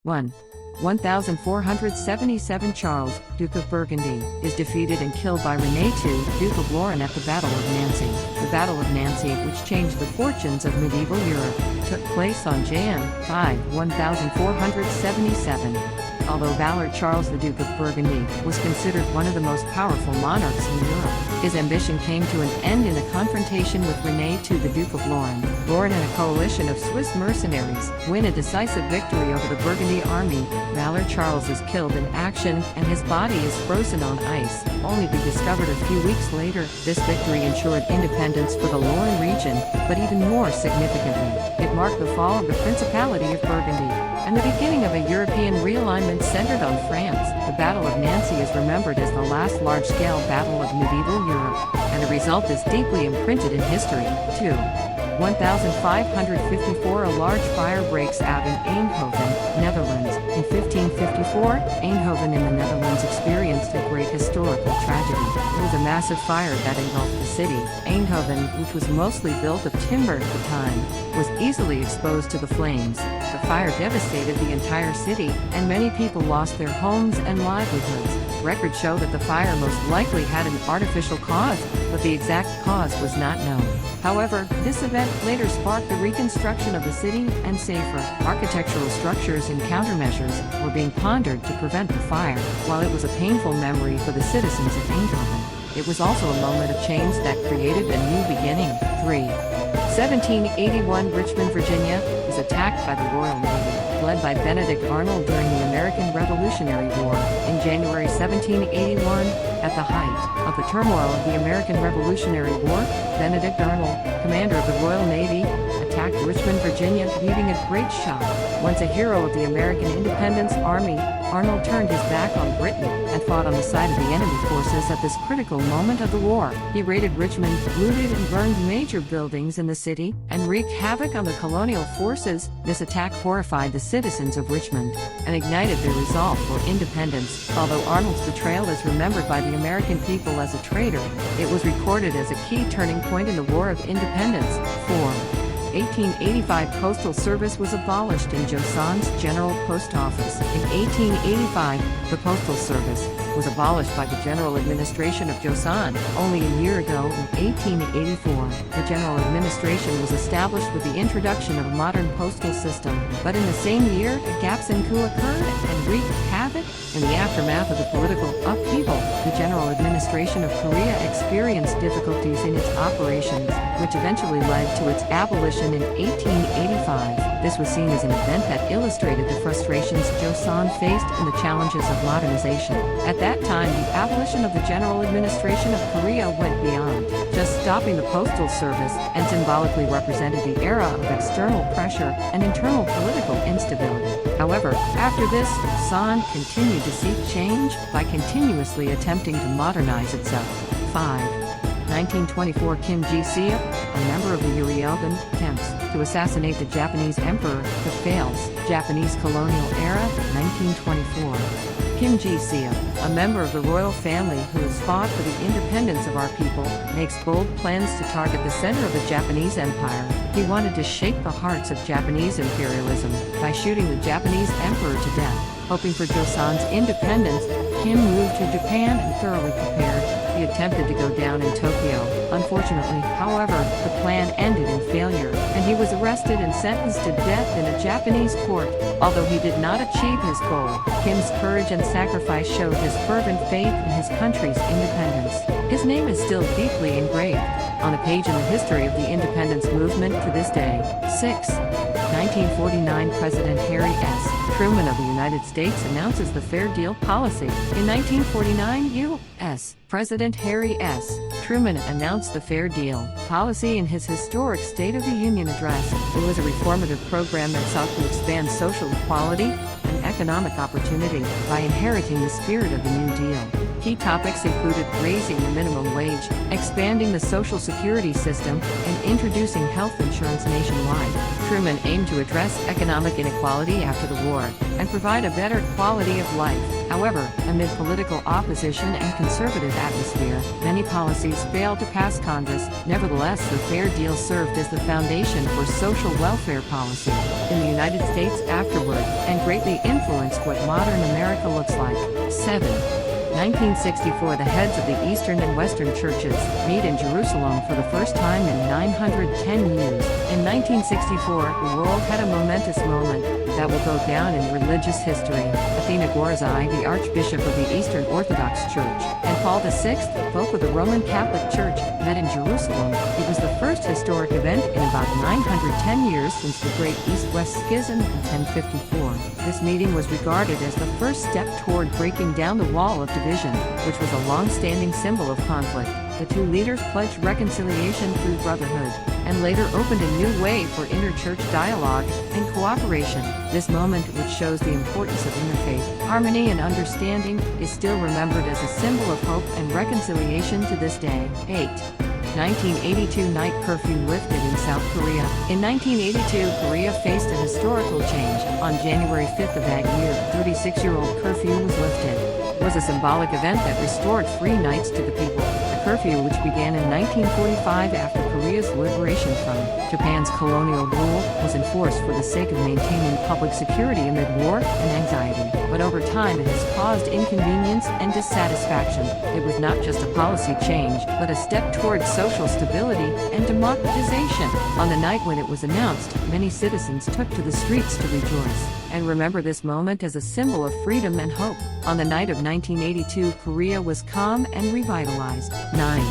1. 1477 Charles, Duke of Burgundy, is defeated and killed by René II, Duke of Lorraine at the Battle of Nancy. The Battle of Nancy, which changed the fortunes of medieval Europe, took place on Jan. 5, 1477. Although Valar Charles the Duke of Burgundy was considered one of the most powerful monarchs in Europe, his ambition came to an end in a confrontation with René II the Duke of Lorraine. Lorraine and a coalition of Swiss mercenaries win a decisive victory over the Burgundy army. Valar Charles is killed in action, and his body is frozen on ice, only to be discovered a few weeks later. This victory ensured independence for the Lorraine region, but even more significantly, it marked the fall of the Principality of Burgundy and the beginning of a European realignment centered on France. The Battle of Nancy is remembered as the last large-scale battle of medieval Europe, and the result is deeply imprinted in history. 2. 1554 A large fire breaks out in Eindhoven, Netherlands. In 1554, Eindhoven in the Netherlands experienced a great historical tragedy. It was a massive fire that engulfed the city. Eindhoven, which was mostly built of timber at the time, was easily exposed to the flames. The fire devastated the entire city, and many people lost their homes and livelihoods. Records show that the fire most likely had an artificial cause, but the exact cause was not known. However, this event later sparked the reconstruction of the city, and safer architectural structures and countermeasures were being pondered to prevent the fire. While it was a painful memory for the citizens of Eindhoven, it was also a moment of change that created a new beginning. 3. 1781 Richmond, Virginia, is attacked by the Royal Navy, led by Benedict Arnold during the American Revolutionary War. In January 1781, at the height of the turmoil of the American Revolutionary War, Benedict Arnold, commander of the Royal Navy, attacked Richmond, Virginia, leaving a great shock. Once a hero of the American Independence Army, Arnold turned his back on Britain and fought on the side of the enemy forces at this critical moment of the war. He raided Richmond, looted and burned major buildings in the city, and wreaked havoc on the colonial forces. This attack horrified the citizens of Richmond and ignited their resolve for independence. Although Arnold's betrayal is remembered by the American people as a traitor, it was recorded as a key turning point in the War of Independence. 4. 1885 Postal Service was abolished in Josson's General Post Office. In 1885, the Postal Service was abolished by the General Administration of Josson. Only a year ago, in 1884, the General Administration was established with the introduction of a modern postal system. But in the same year, a Gapsen coup occurred and wreaked havoc. In the aftermath of the political upheaval, the General Administration of Korea experienced difficulties in its operations, which eventually led to its abolition in 1885. This was seen as an event that illustrated the frustrations Joseon faced and the challenges of modernization. At that time, the abolition of the General Administration of Korea went beyond just stopping the postal service and symbolically represented the era of external pressure and internal political instability. However, after this, Joseon continued to seek change by continuously attempting to modernize itself. 5. 1924 Kim Ji-seop, a member of the Uryelgan, attempts to assassinate the Japanese emperor, but fails. Japanese colonial era, 1924. Kim Ji-seop, a member of the royal family who has fought for the independence of our people, makes bold plans to target the center of the Japanese empire. He wanted to shake the hearts of Japanese imperialism by shooting the Japanese emperor to death. Hoping for Joseon's independence, Kim moved to Japan and thoroughly prepared. He attempted to go down in Tokyo. Unfortunately, however, the plan ended in failure, and he was arrested and sentenced to death in a Japanese court. Although he did not achieve his goal, Kim's courage and sacrifice showed his fervent faith in his country's independence. His name is still deeply engraved on a page in the history of the independence movement to this day. 6. 1949 President Harry S. Truman of the United States announces the Fair Deal policy. In 1949, U.S. President Harry S. Truman announced the Fair Deal policy in his historic State of the Union address. It was a reformative program that sought to expand social equality and economic opportunity by inheriting the spirit of the New Deal. Key topics included raising the minimum wage, expanding the Social Security system, and introducing health insurance nationwide. Truman aimed to address economic inequality after the war and provide a better quality of life. However, amid political opposition and conservative atmosphere, many policies failed to pass Congress. Nevertheless, the Fair Deal served as the foundation for social welfare policy in the United States afterward, and greatly influenced what modern America looks like. 7. 1964 The heads of the Eastern and Western churches meet in Jerusalem for the first time in 910 years. In 1964, the world had a momentous moment that will go down in religious history. Athena Gorzai, the Archbishop of the Eastern Orthodox Church, and Paul VI, Pope of the Roman Catholic Church, met in Jerusalem. It was the first historic event in about 910 years since the Great East-West Schism in 1054. This meeting was regarded as the first step toward breaking down the wall of division, which was a long-standing symbol of conflict. The two leaders pledged reconciliation through brotherhood, and later opened a new way for inter-church dialogue and cooperation. This moment, which shows the importance of interfaith harmony and understanding, is still remembered as a symbol of hope and reconciliation to this day. 8. 1982 night curfew lifted in South Korea. In 1982, Korea faced a historical change. On January 5th of that year, 36-year-old curfew was lifted. It was a symbolic event that restored free nights to the people. The curfew, which began in 1945 after Korea's liberation from Japan's colonial rule, was enforced for the sake of maintaining public security amid war and anxiety. But over time it has caused inconvenience and dissatisfaction. It was not just a policy change, but a step towards social stability and democratization. On the night when it was announced, many citizens took to the streets to rejoice and remember this moment as a symbol of freedom and hope. On the night of 1982, Korea was calm and revitalized. 9.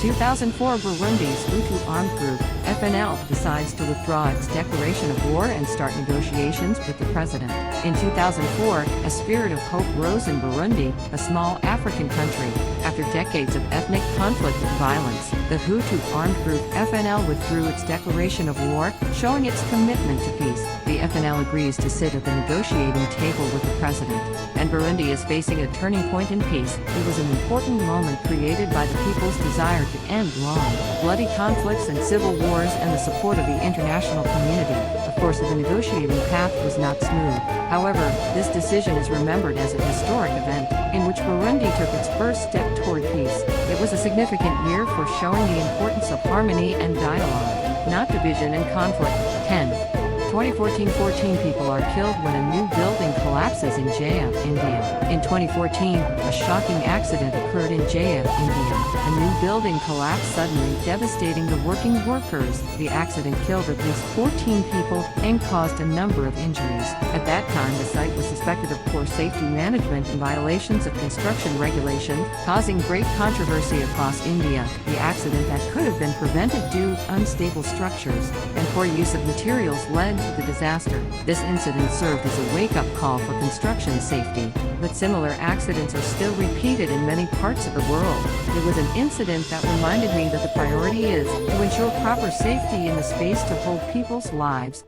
2004 Burundi's Hutu armed group, FNL, decides to withdraw its declaration of war and start negotiations with the president. In 2004, a spirit of hope rose in Burundi, a small African country. After decades of ethnic conflict and violence, the Hutu armed group FNL withdrew its declaration of war, showing its commitment to peace. The FNL agrees to sit at the negotiating table with the president, and Burundi is facing a turning point in peace. It was an important moment created by the people's desire to end long, bloody conflicts and civil wars and the support of the international community. Of course, the negotiating path was not smooth. However, this decision is remembered as a historic event in which Burundi took its first step toward peace. It was a significant year for showing the importance of harmony and dialogue, not division and conflict. 10. 2014, 14 people are killed when a new building collapses in Jaya, India. In 2014, a shocking accident occurred in Jaya, India. A new building collapsed suddenly, devastating the working workers. The accident killed at least 14 people and caused a number of injuries. At that time, the site was suspected of poor safety management and violations of construction regulations, causing great controversy across India. The accident that could have been prevented due to unstable structures and poor use of materials led to the disaster. This incident served as a wake-up call for construction safety, but similar accidents are still repeated in many parts of the world. It was an incident that reminded me that the priority is to ensure proper safety in the space to hold people's lives.